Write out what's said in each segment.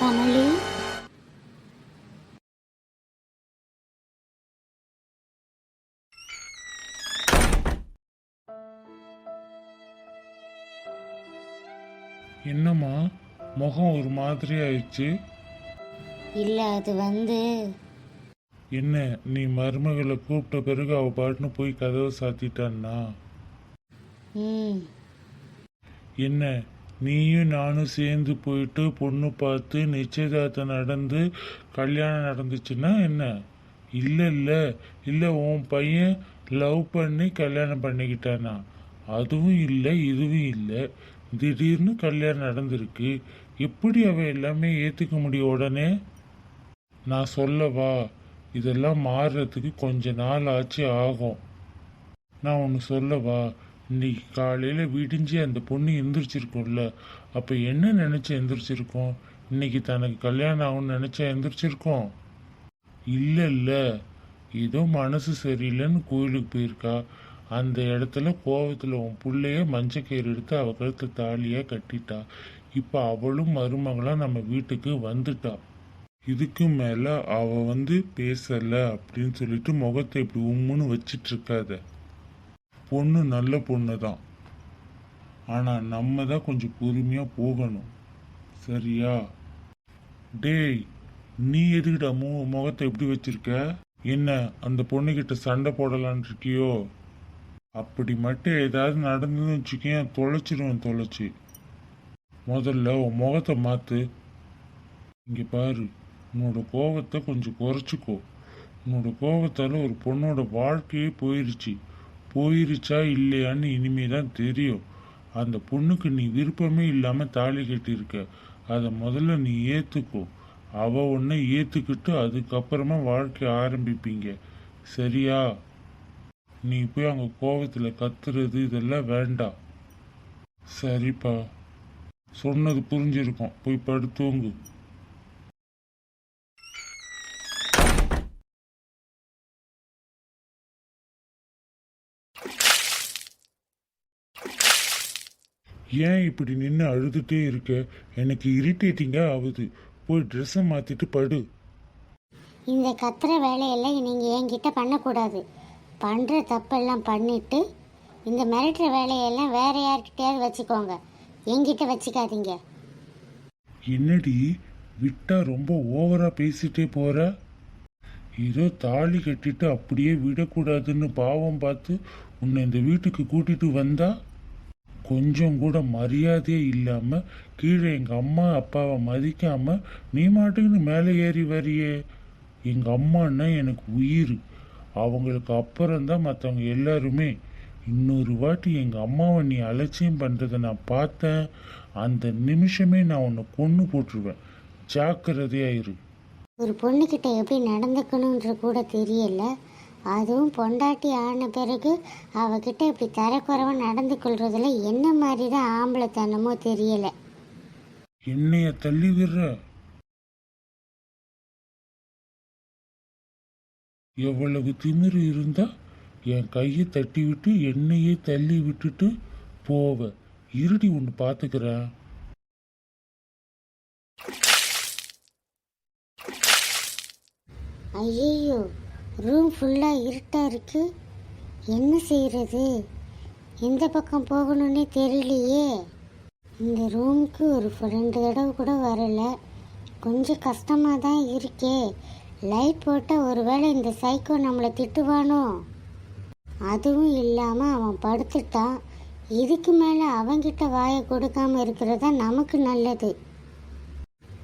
கமலி, என்னம்மா முகம் ஒரு மாதிரி ஆயிடுச்சு? இல்லை அது என்ன, நீ மருமகளை கூப்பிட்ட பிறகு அவ பாட்டுன்னு போய் கதவை சாத்திட்டான்னா? ம் என்ன, நீயும் நானும் சேர்ந்து போயிட்டு பொண்ணு பார்த்து நிச்சயதார்த்தம் நடந்து கல்யாணம் நடந்துச்சுன்னா என்ன? இல்லை இல்லை இல்லை, உன் பையன் லவ் பண்ணி கல்யாணம் பண்ணிக்கிட்டானா? அதுவும் இல்லை இதுவும் இல்லை, திடீர்னு கல்யாணம் நடந்திருக்கு. எப்படி அவ எல்லாமே ஏற்றுக்க முடியும் உடனே? நான் சொல்லவா, இதெல்லாம் மாறுறதுக்கு கொஞ்ச நாள் ஆச்சு ஆகும். நான் ஒன்று சொல்லவா, இன்னைக்கு காலையில் விடிஞ்சு அந்த பொண்ணு எந்திரிச்சிருக்கோம்ல, அப்போ என்ன நினச்சி எந்திரிச்சிருக்கோம்? இன்னைக்கு தனக்கு கல்யாணம் ஆகும்னு நினச்சா எந்திரிச்சிருக்கோம்? இல்லை இல்லை, ஏதோ மனசு சரியில்லைன்னு கோயிலுக்கு போயிருக்கா. அந்த இடத்துல கோவத்தில் உன் பிள்ளைய மஞ்சக்கயிறு எடுத்து அவ கழுத்து தாலியாக கட்டிட்டா. இப்போ அவளும் மருமகளாக நம்ம வீட்டுக்கு வந்துட்டா. இதுக்கு மேலே அவ பேசலை அப்படின்னு சொல்லிட்டு முகத்தை இப்படி உம்முன்னு வச்சிட்டு இருக்காத. பொண்ணு நல்ல பொண்ணு தான், ஆனால் நம்ம தான் கொஞ்சம் பொறுமையாக போகணும், சரியா? டேய், நீ எதுக்கிட்ட முகத்தை எப்படி வச்சிருக்க? என்ன, அந்த பொண்ணுக்கிட்ட சண்டை போடலான் இருக்கியோ? அப்படி மட்டும் ஏதாவது நடந்ததுன்னு வச்சுக்கேன், தொலைச்சிருவேன் தொலைச்சி. முதல்ல உன் முகத்தை மாற்று. இங்கே பாரு, உன்னோட கோபத்தை கொஞ்சம் குறைச்சிக்கோ. உன்னோட கோபத்தால் ஒரு பொண்ணோட வாழ்க்கையே போயிருச்சா இல்லையான்னு இனிமே தான் தெரியும். அந்த பொண்ணுக்கு நீ விருப்பமே இல்லாமல் தாலி கட்டியிருக்க. அதை முதல்ல நீ ஏற்றுக்கோ. அவ ஒன்றை ஏற்றுக்கிட்டு அதுக்கப்புறமா வாழ்க்கை ஆரம்பிப்பீங்க, சரியா? நீ போய் அங்கே கோபத்தில் கத்துறது இதெல்லாம் வேண்டாம், சரிப்பா? சொன்னது புரிஞ்சிருக்கும், போய் படுத்தூங்கு. ஏன் இப்படி நின்று அழுதுகிட்டே இருக்க? எனக்கு இரிட்டேட்டிங்காக ஆகுது. போய் ட்ரெஸ்ஸை மாற்றிட்டு படு. இந்த கத்துற வேலையெல்லாம் நீங்கள் என்கிட்ட பண்ணக்கூடாது. பண்ணுற தப்பெல்லாம் பண்ணிட்டு இந்த மிரட்டுற வேலையெல்லாம் வேற யார்கிட்டயாவது வச்சுக்கோங்க, என்கிட்ட வச்சுக்காதீங்க. என்னடி விட்டா ரொம்ப ஓவரா பேசிட்டே போற? ஏதோ தாலி கட்டிட்டு அப்படியே விடக்கூடாதுன்னு பாவம் பார்த்து உன்னை இந்த வீட்டுக்கு கூட்டிட்டு வந்தா, கொஞ்சம் கூட மரியாதையே இல்லாம கீழே எங்க அம்மா அப்பாவை மதிக்காம நீ மாட்டுக்குன்னு மேலே ஏறி வரியே. எங்க அம்மான்னா எனக்கு உயிர். அவங்களுக்கு அப்புறம்தான் மற்றவங்க எல்லாருமே. இன்னொரு வாட்டி எங்கள் அம்மாவை நீ அலட்சியம் பண்ணுறதை நான் பார்த்தேன், அந்த நிமிஷமே நான் உன்னை கொன்று போட்டுருவேன். ஜாக்கிரதையாயிரு. ஒரு பொண்ணுக்கிட்ட எப்படி நடந்துக்கணுன்ற கூட தெரியல, அதுவும் பொண்டாட்டி ஆன பிறகு அவகிட்ட இப்படி தரக்குறைவாக நடந்து கொள்றதுல என்ன மாதிரி தான் ஆம்பளைத்தனமோ தெரியல. என்னைய தள்ளி விடுற? எவ்வளவு திமிரு இருந்தா என் கையை தட்டி விட்டு என்னையே தள்ளி விட்டுட்டு போவ? இருடி ஒன்று பார்த்துக்கிறேன். ஐயோ, ரூம் ஃபுல்லாக இருட்டாக இருக்கு, என்ன செய்கிறது? எந்த பக்கம் போகணுன்னே தெரியலையே. இந்த ரூமுக்கு ஒரு 2 தடவை கூட வரலை, கொஞ்சம் கஷ்டமாக தான் இருக்கே. லைட் போட்டால் ஒருவேளை இந்த சைக்கோ நம்மளை திட்டுவானோ? அதுவும் இல்லாமல் அவன் படுத்துட்டான். இதுக்கு மேலே அவங்கிட்ட வாயை கொடுக்காம இருக்கிறதா நமக்கு நல்லது.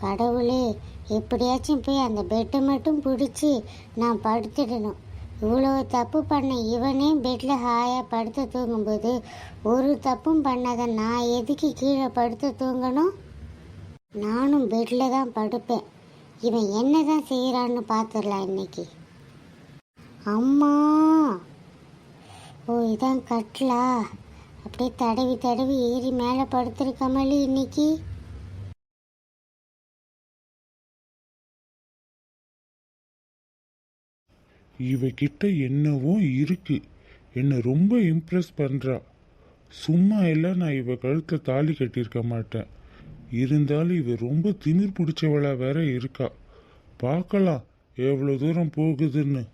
கடவுளே, எப்படியாச்சும் போய் அந்த பெட்டை மட்டும் பிடிச்சி நான் படுத்துடணும். இவ்வளோ தப்பு பண்ண இவனே பெட்டில் ஹாயாக படுத்து தூங்கும்போது ஒரு தப்பும் பண்ணாத நான் எதுக்கு கீழே படுத்து தூங்கணும்? நானும் பெட்டில் தான் படுப்பேன். இவன் என்ன தான் செய்கிறான்னு பார்த்துடலாம் இன்னைக்கு. அம்மா, ஓ இதான் கட்டலா? அப்படியே தடவி தடவி ஏறி மேலே படுத்துருக்கமல்லி இன்னைக்கு. இவகிட்ட என்னவோ இருக்கு, என்னை ரொம்ப இம்ப்ரெஸ் பண்ணுறா. சும்மா எல்லாம் நான் இவ கழுத்தில் தாலி கட்டியிருக்க மாட்டேன். இருந்தாலும் இவ ரொம்ப திமிர் பிடிச்சவளா வேற இருக்கா. பார்க்கலாம் எவ்வளோ தூரம் போகுதுன்னு.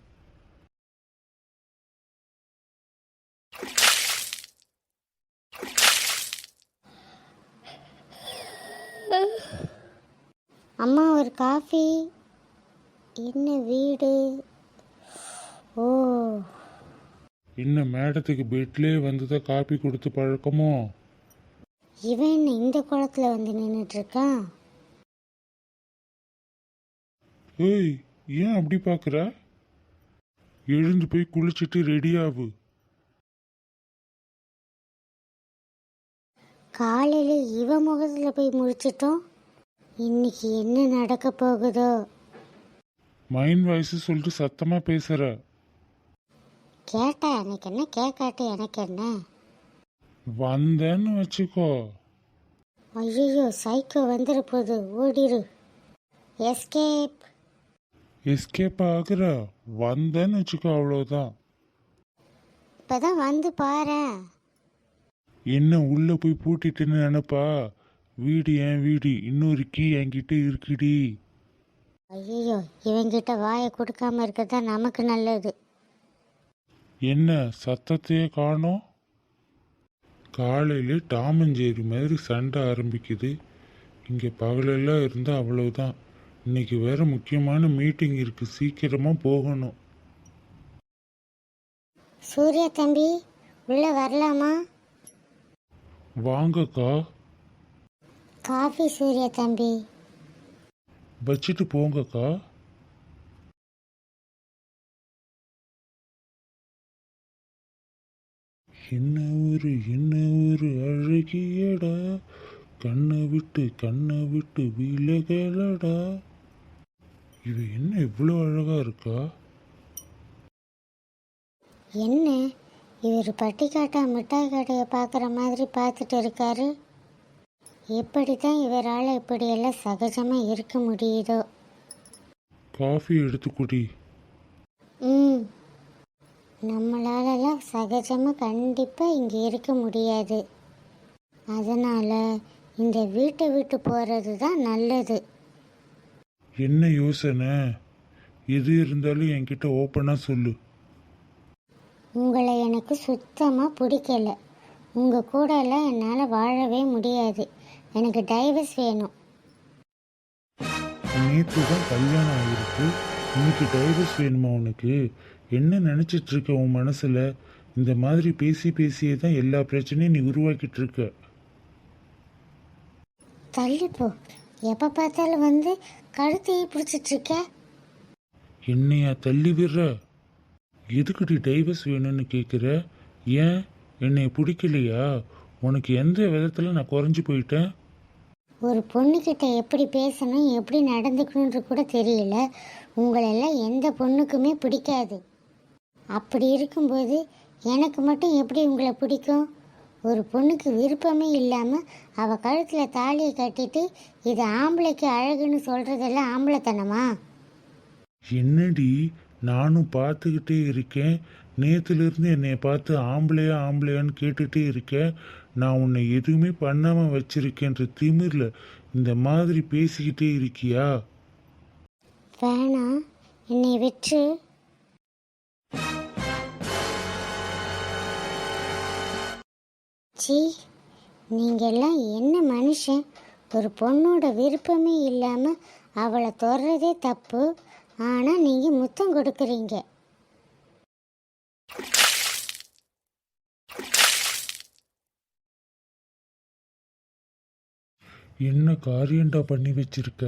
அம்மா ஒரு காஃபி. என்ன வீடு? ஓ, இன்னும் மேடத்துக்கு பெட்லேயே வந்துதான் காப்பி கொடுத்து பழக்கமோ? இவன் என்ன இந்த குளத்துல வந்து நின்றுட்டு இருக்கான்? ஏய், ஏன் அப்படி பார்க்குற? எழுந்து போய் குளிச்சுட்டு ரெடி ஆகு. காலையில இவ முகத்துல போய் முடிச்சிட்டோம். இன்னைக்கு என்ன நடக்க போகுதோ? மைண்ட் வாய்ஸ் சொல்லிட்டு சத்தமா பேசுற. கேட்டா எனக்கு என்ன, கேட்காட்ட எனக்கு என்ன? வந்தேன்னு வச்சுக்கோ. ஐயோ, சைக்கோ வந்துட போகுது, ஓடிரு. எஸ்கேப். எஸ்கேப் ஆகுற. வந்தேன்னு வச்சுக்கோ, அவ்வளோதான். இப்பதான் வந்து பாரேன். என்ன உள்ள போய் பூட்டிட்டுன்னு நினைப்பா? வீடு என் வீடு, இன்னொரு கீ என்கிட்ட இருக்குடி. ஐயோ, இவங்கிட்ட வாயை கொடுக்காம இருக்கிறதா நமக்கு நல்லது. என்ன சத்தத்தையே காணோம்? காலையில டாம் அண்ட் ஜெர்ரி மாதிரி சண்டை ஆரம்பிக்குது. இங்கே பகலெல்லாம் இருந்தால் அவ்வளவுதான். இன்னைக்கு வேற முக்கியமான மீட்டிங் இருக்கு, சீக்கிரமா போகணும். சூர்யா தம்பி, உள்ள வரலாமா? வாங்கக்கா. காஃபி சூர்யா தம்பி. வச்சுட்டு போங்கக்கா. என்ன ஒரு அழகியடா, கண்ணை விட்டு விலகலடா. இவ என்ன இவ்வளோ அழகா இருக்கா? என்ன இவர் பட்டிக்காட்டா மிட்டாய் கடையை பார்க்குற மாதிரி பார்த்துட்டு இருக்காரு? எப்படி தான் இவரால் இப்படியெல்லாம் சகஜமாக இருக்க முடியுதோ? காஃபி எடுத்து குடி. ம், நம்மளாலலாம் சகஜமாக கண்டிப்பாக இங்கே இருக்க முடியாது. அதனால் இந்த வீட்டை விட்டு போகிறது தான் நல்லது. என்ன யோசனை? எது இருந்தாலும் என்கிட்ட ஓப்பனாக சொல்லு. உங்களை எனக்கு சுத்தமாக பிடிக்கல. உங்கள் கூட எல்லாம் என்னால் வாழவே முடியாது. எனக்கு டைவர்ஸ் வேணும். நேற்று தான் கல்யாணம் ஆகிருக்கு, இன்னைக்கு டைவர்ஸ் வேணுமா உனக்கு? என்ன நினச்சிட்டு இருக்க உன் மனசில்? இந்த மாதிரி பேசியே தான் எல்லா பிரச்சனையும் நீ உருவாக்கிட்டு இருக்க. தள்ளிப்போ. எப்போ பார்த்தாலும் வந்து கழுத்தையே பிடிச்சிட்ருக்க. என்னையா தள்ளி விடுற? எதுக்குடி டைவர்ஸ் வேணும்னு கேட்குற? ஏன் என்னை பிடிக்கலையா? உனக்கு எந்த விதத்தில் நான் குறைஞ்சி போயிட்டேன்? ஒரு பொண்ணுக்கிட்ட எப்படி பேசணும், எப்படி நடந்துக்கணுன்ற கூட தெரியல. உங்களெல்லாம் எந்த பொண்ணுக்குமே பிடிக்காது. அப்படி இருக்கும்போது எனக்கு மட்டும் எப்படி உங்களை பிடிக்கும்? ஒரு பொண்ணுக்கு விருப்பமே இல்லாமல் அவள் கழுத்தில் தாலியை கட்டிட்டு இது ஆம்பளைக்கு அழகுன்னு சொல்கிறதெல்லாம் ஆம்பளைத்தனமா? என்னடி, நானும் பார்த்துக்கிட்டே இருக்கேன். நேற்றுலேருந்து என்னை பார்த்து ஆம்பளையான்னு கேட்டுகிட்டே இருக்கேன். நான் உன்னை எதுவுமே பண்ணாமல் வச்சிருக்கேன்ற திமிரில் இந்த மாதிரி பேசிக்கிட்டே இருக்கியா? வேணாம், என்னை விற்று. சி, நீங்கெல்லாம் என்ன மனுஷன்? ஒரு பொண்ணோட விருப்பமே இல்லாமல் அவளை தொடுறதே தப்பு. ஆனால் நீங்கள் முத்தம் கொடுக்குறீங்க. என்ன காரியண்டா பண்ணி வச்சிருக்க?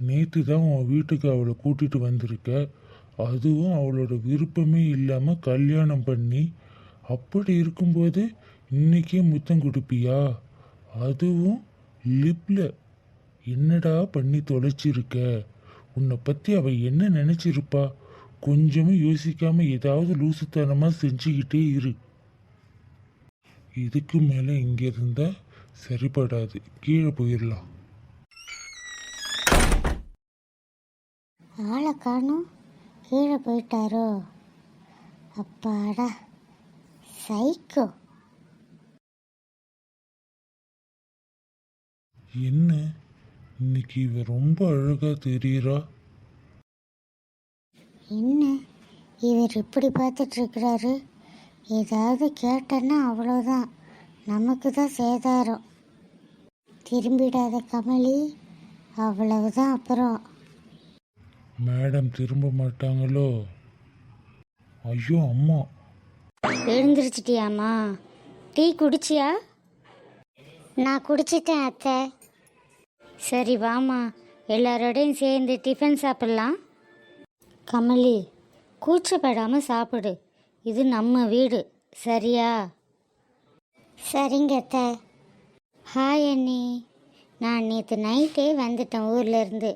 நேற்று தான் உன் வீட்டுக்கு அவளை கூட்டிட்டு வந்திருக்க, அதுவும் அவளோட விருப்பமே இல்லாமல் கல்யாணம் பண்ணி. அப்படி இருக்கும்போது இன்னைக்கே முத்தம் கொடுப்பியா? அதுவும் லிப்ல. என்னடா பண்ணி தொலைச்சிருக்க? உன்னை பற்றி அவள் என்ன நினச்சிருப்பா? கொஞ்சமும் யோசிக்காம ஏதாவது லூசுத்தனமாக செஞ்சுக்கிட்டே இரு. இதுக்கு மேலே இங்கே இருந்தால் சரிப்படாது, கீழே போயிடலாம். ஆளை காணும், கீழே போயிட்டாரோ? அப்பாடா, சைக்கோ. என்ன இன்னைக்கு இவ ரொம்ப அழகா தெரியுறா. என்ன இவர் இப்படி பார்த்துட்டு இருக்கிறாரு? ஏதாவது கேட்டேன்னா அவ்வளோதான், நமக்கு தான் சேதாரம். திரும்பிடாத கமலி, அவ்வளவுதான். அப்புறம் மேடம் திரும்ப மாட்டாங்களோ? ஐயோ அம்மா. எழுந்திரிச்சிட்டியாம்மா? டீ குடிச்சியா? நான் குடிச்சிட்டேன் அத்தை. சரி வாம்மா, எல்லாரோடையும் சேர்ந்து டிஃபன் சாப்பிட்லாம். கமலி, கூச்சப்படாமல் சாப்பிடு, இது நம்ம வீடு, சரியா? சரிங்க அத்தை. ஹாய் அண்ணி, நான் நேற்று நைட்டே வந்துட்டேன் ஊர்லேருந்து.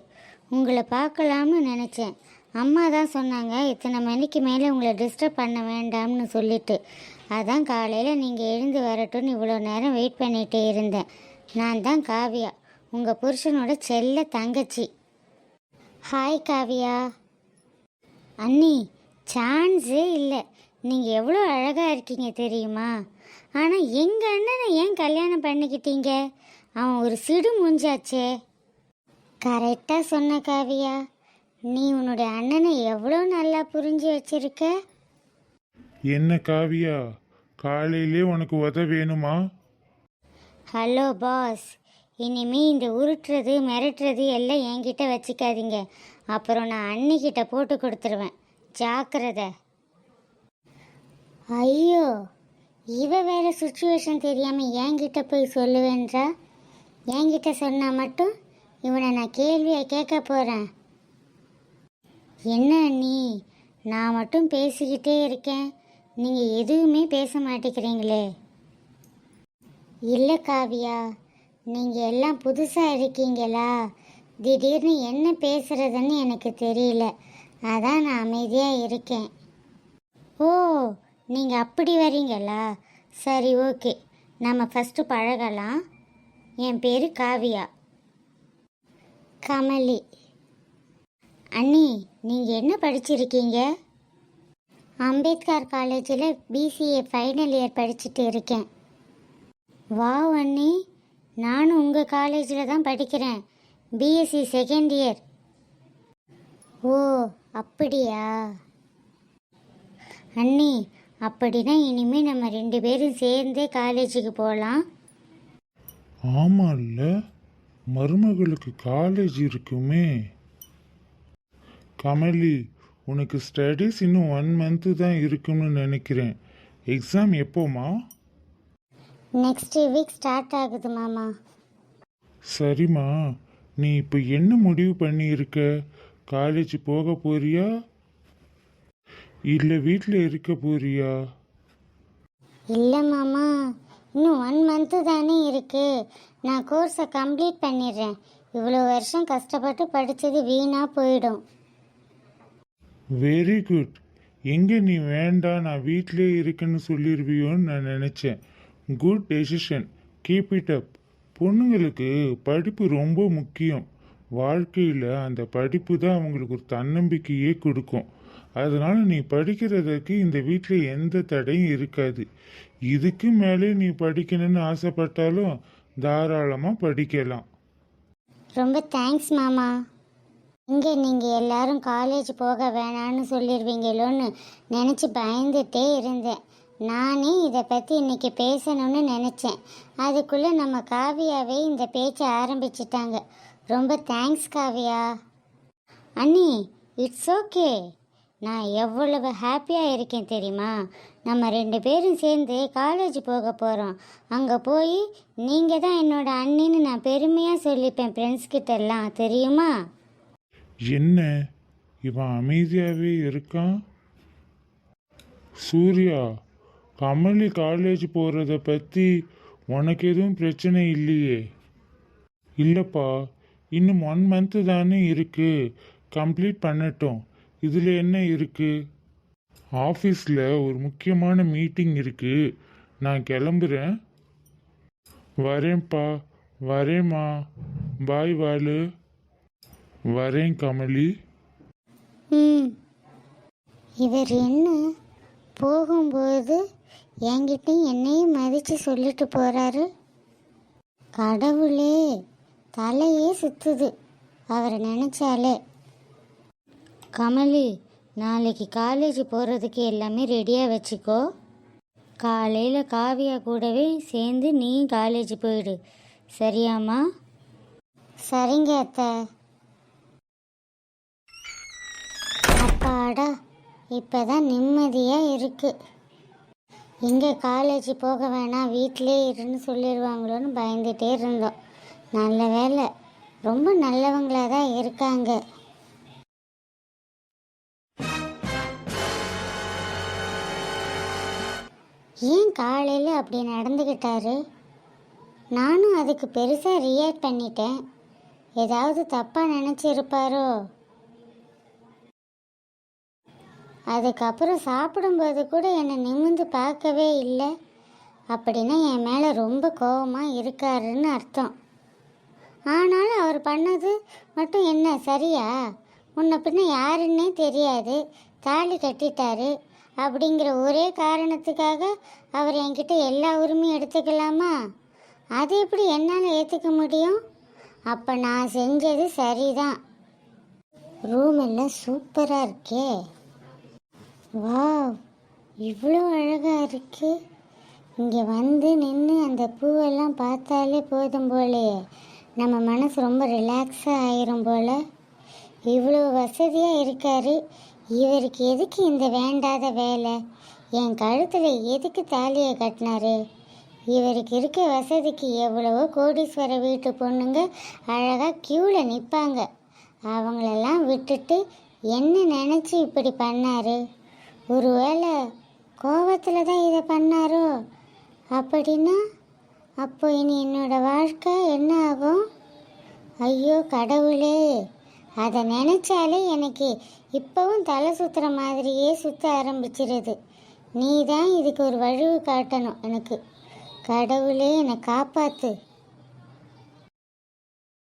உங்களை பார்க்கலாம்னு நினச்சேன். அம்மா தான் சொன்னாங்க இத்தனை மணிக்கு மேலே உங்களை டிஸ்டர்ப் பண்ண வேண்டாம்னு சொல்லிட்டு. அதான் காலையில் நீங்கள் எழுந்து வரட்டும்னு இவ்வளோ நேரம் வெயிட் பண்ணிகிட்டே இருந்தேன். நான் தான் காவியா, உங்கள் புருஷனோட செல்ல தங்கச்சி. ஹாய் காவியா. அண்ணி, சான்ஸே இல்லை. நீங்கள் எவ்வளோ அழகாக இருக்கீங்க தெரியுமா? ஆனால் எங்கள் அண்ணனை ஏன் கல்யாணம் பண்ணிக்கிட்டீங்க? அவன் ஒரு சிடு மூஞ்சாச்சே. கரெக்டாக சொன்ன காவியா, நீ உன்னுடைய அண்ணனை எவ்வளோ நல்லா புரிஞ்சு வச்சிருக்க. என்ன காவியா, காலையிலே உனக்கு உத வேணுமா? ஹலோ பாஸ், இனிமே இந்த உருட்டுறது மிரட்டுறது எல்லாம் என்கிட்ட வச்சுக்காதீங்க. அப்புறம் நான் அண்ணிக்கிட்ட போட்டு கொடுத்துருவேன், ஜாக்கிரதை. ஐயோ, இவ வேற சுச்சுவேஷன் தெரியாமல் என்கிட்ட போய் சொல்லுவேன்றா. என்கிட்ட சொன்னால் மட்டும் இவனை நான் கேள்வியை கேட்க போகிறேன். என்ன அண்ணி, நான் மட்டும் பேசிக்கிட்டே இருக்கேன், நீங்கள் எதுவுமே பேச மாட்டேங்கிறீங்களே. இல்லை காவியா, நீங்கள் எல்லாம் புதுசாக இருக்கீங்களா, திடீர்னு என்ன பேசுகிறதுன்னு எனக்கு தெரியல, அதான் நான் அமைதியாக இருக்கேன். ஓ, நீங்கள் அப்படி வரீங்களா? சரி ஓகே, நம்ம ஃபஸ்ட்டு பழகலாம். என் பேர் காவியா. கமலி. அண்ணி, நீங்கள் என்ன படிச்சிருக்கீங்க? அம்பேத்கர் காலேஜில் பிசிஏ ஃபைனல் இயர் படிச்சுட்டு இருக்கேன். வாவ் அண்ணி, நானும் உங்கள் காலேஜில் தான் படிக்கிறேன், பிஎஸ்சி செகண்ட் இயர். ஓ அப்படியா அண்ணி, அப்படின்னா இனிமேல் நம்ம 2 பேரும் சேர்ந்தே காலேஜுக்கு போகலாம். ஆமால்ல, மருமகளுக்கு காலேஜ் இருக்குமே. கமலி, உனக்கு ஸ்டடீஸ் இன்னும் 1 மந்த்து தான் இருக்குன்னு நினைக்கிறேன். எக்ஸாம் எப்போமா? நெக்ஸ்ட் வீக் ஸ்டார்ட் ஆகுது மாமா. சரிம்மா, நீ இப்போ என்ன முடிவு பண்ணியிருக்க? காலேஜ் போக போறியா இல்லை வீட்டில் இருக்க போறியா? இல்லை மாமா, இன்னும் 1 மந்த்து தானே இருக்கு. நான் கோர்ஸை கம்ப்ளீட் பண்ணிடுறேன். இவ்வளோ வருஷம் கஷ்டப்பட்டு படித்தது வீணாக போயிடும். Very good. எங்கே நீ வேண்டாம் நான் வீட்டிலே இருக்குன்னு சொல்லிடுவியோன்னு நான் நினச்சேன். Good decision, keep it up. பொண்ணுங்களுக்கு படிப்பு ரொம்ப முக்கியம். வாழ்க்கையில் அந்த படிப்பு தான் அவங்களுக்கு ஒரு தன்னம்பிக்கையே கொடுக்கும். அதனால் நீ படிக்கிறதுக்கு இந்த வீட்டில் எந்த தடையும் இருக்காது. இதுக்கு மேலே நீ படிக்கணும்னு ஆசைப்பட்டாலும் தாராளமாக படிக்கலாம். ரொம்ப தேங்க்ஸ் மாமா. இங்கே நீங்கள் எல்லாரும் காலேஜ் போக வேணான்னு சொல்லிடுவீங்களோன்னு நினச்சி பயந்துட்டே இருந்தேன். நானே இதை பற்றி இன்னைக்கு பேசணும்னு நினச்சேன். அதுக்குள்ளே நம்ம காவியாவே இந்த பேச்சை ஆரம்பிச்சிட்டாங்க. ரொம்ப தேங்க்ஸ் காவியா. அண்ணி, இட்ஸ் ஓகே. நான் எவ்வளவு ஹாப்பியாக இருக்கேன் தெரியுமா? நம்ம 2 பேரும் சேர்ந்து காலேஜ் போக போகிறோம். அங்கே போய் நீங்கள் தான் என்னோட அண்ணின்னு நான் பெருமையாக சொல்லிப்பேன் ஃப்ரெண்ட்ஸ்கிட்ட எல்லாம், தெரியுமா? என்ன இவன் அமைதியாகவே இருக்கான்? சூர்யா, கமலி காலேஜ் போகிறத பற்றி உனக்கு எதுவும் பிரச்சனை இல்லையே? இல்லைப்பா, இன்னும் 1 மந்த்து தானே இருக்குது, கம்ப்ளீட் பண்ணட்டும். இதில் என்ன இருக்குது? ஆஃபீஸில் ஒரு முக்கியமான மீட்டிங் இருக்குது, நான் கிளம்புறேன். வரேன்ப்பா. வரேம்மா. பாய் வாலு. வரேன் கமலி. இவர் என்ன போகும்போது என்கிட்ட என்னையும் மதித்து சொல்லிட்டு போகிறாரு. கடவுளே, தலையே சுத்துது அவரை நினச்சாலே. கமலி, நாளைக்கு காலேஜ் போகிறதுக்கு எல்லாமே ரெடியாக வச்சுக்கோ. காலையில் காவியா கூடவே சேர்ந்து நீ காலேஜ் போயிடு, சரியாம்மா? சரிங்க அத்தை. அப்பாடா, இப்போ தான் நிம்மதியாக இருக்குது. எங்கே காலேஜ் போக வேணாம் வீட்டிலே இருன்னு சொல்லிடுவாங்களோன்னு பயந்துகிட்டே இருந்தோம். நல்ல வேலை, ரொம்ப நல்லவங்களாக தான் இருக்காங்க. ஏன் காலையில் அப்படி நடந்துக்கிட்டாரு? நானும் அதுக்கு பெருசாக ரியாக்ட் பண்ணிட்டேன். ஏதாவது தப்பாக நினச்சிருப்பாரோ? அதுக்கப்புறம் சாப்பிடும்போது கூட என்னை நிமிர்ந்து பார்க்கவே இல்லை. அப்படின்னா என் மேலே ரொம்ப கோபமாக இருக்காருன்னு அர்த்தம். ஆனாலும் அவர் பண்ணது மட்டும் என்ன சரியா? முன்ன பின்ன யாருன்னே தெரியாது, தாலி கட்டிட்டாரு அப்படிங்கிற ஒரே காரணத்துக்காக அவர் என்கிட்ட எல்லா உரிமையும் எடுத்துக்கலாமா? அது எப்படி என்னால் ஏற்றுக்க முடியும்? அப்போ நான் செஞ்சது சரிதான். ரூம் எல்லாம் சூப்பராக இருக்கே. வாவ், இவ்வளோ அழகாக இருக்கு. இங்கே வந்து நின்று அந்த பூவெல்லாம் பார்த்தாலே போதும் போலே நம்ம மனசு ரொம்ப ரிலாக்ஸாக ஆயிரும் போல். இவ்வளோ வசதியாக இருக்கார். இவருக்கு எதுக்கு இந்த வேண்டாத வேலை? என் கழுத்தில் எதுக்கு தாலியை கட்டினாரு? இவருக்கு இருக்க வசதிக்கு எவ்வளவோ கோடீஸ்வர வீட்டு பொண்ணுங்க அழகாக க்யூவில் நிற்பாங்க. அவங்களெல்லாம் விட்டுட்டு என்ன நினச்சி இப்படி பண்ணார்? ஒருவேளை கோபத்தில் தான் இதை பண்ணாரோ? அப்படின்னா அப்போ இனி என்னோட வாழ்க்கை என்ன ஆகும்? ஐயோ கடவுளே, அதை நினச்சாலே எனக்கு இப்போவும் தலை சுற்றுற மாதிரியே சுற்ற ஆரம்பிச்சிருது. நீ தான் இதுக்கு ஒரு வழிவு காட்டணும் எனக்கு. கடவுளே, என்னை காப்பாற்று.